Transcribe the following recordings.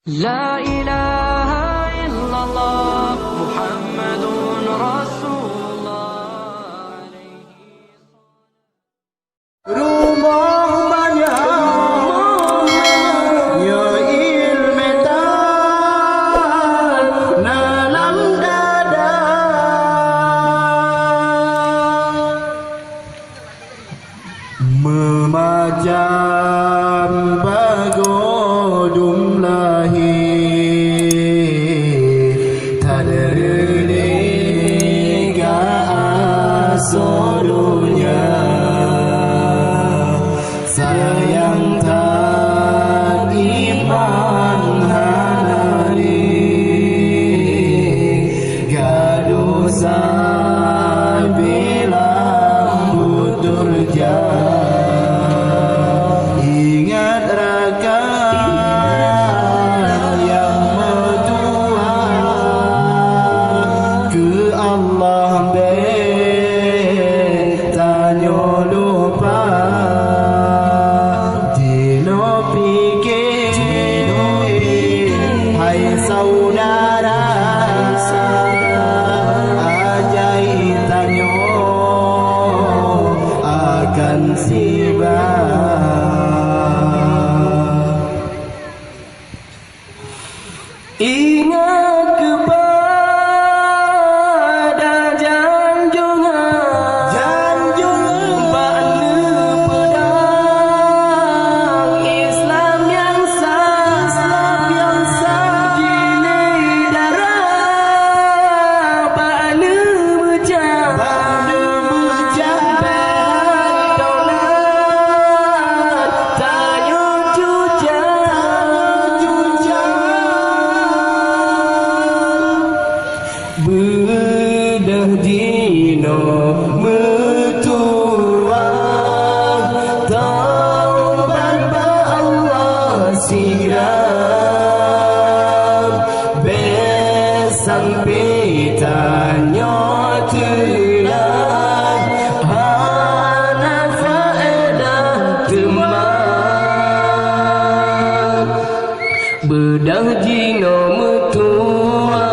لا إله إلا الله محمد رسول الله. Rumah banyak ya ilmetan dalam dada, memajam bagodum lahir tadrili ga asolunya sayang tak iman hanari gadosa bilang buturja ingat rakan yang berdoa ke Allah tanya lupa hai saudara ajai tanyo akan siba ingat kepada janjungan bana pedang Islam yang sah jilid darah bana berjah daulat tayo bedah dino metua taubat ba Allah siram besang pitanyo telah hana faedah teman bedah dino metua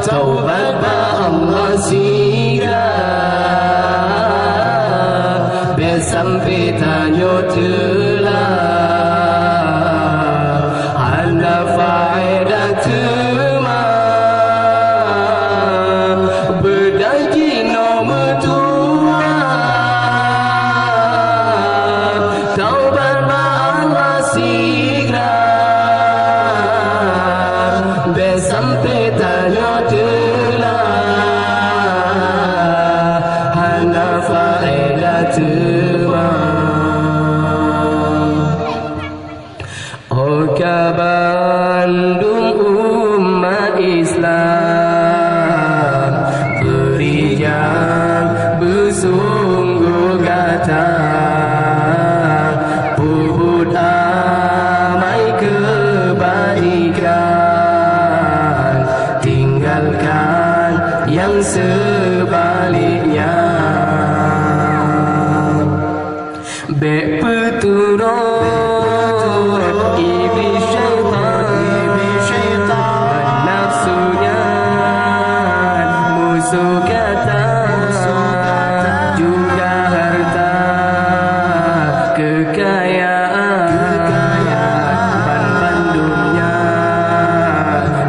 taubat ba Allah siram besampai tanyo telah hana faedah teman bedah jino metua taubat ba Allah siram besampai tanyo oh kabandung umat Islam berikan bersungguh kata puput amai kebaikan tinggalkan yang sebaliknya be peturut iblis syaitan nafsunya musuh kata juga harta kekayaan bandumnya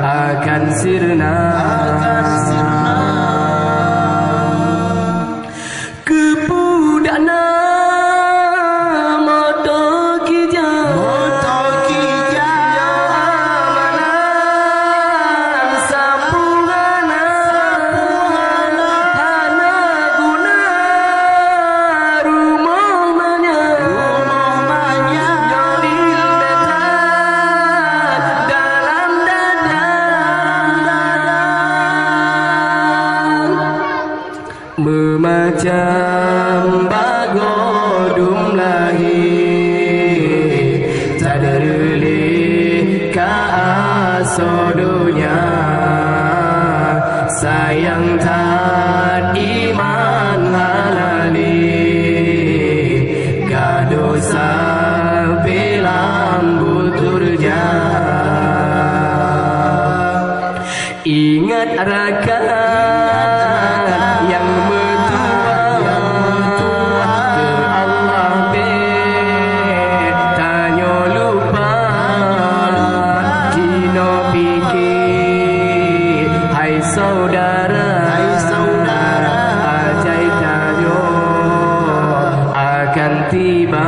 akan sirna kepudana tiba.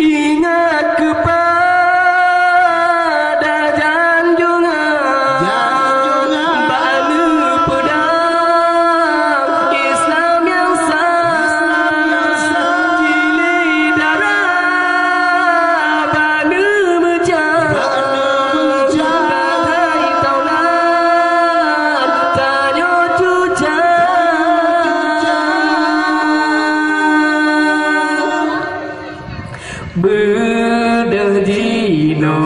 Ingat kepada janjungan bala pedang Islam yang sah, jilid darah bala mejang, bagai taulan tanyo cujang, bedah jino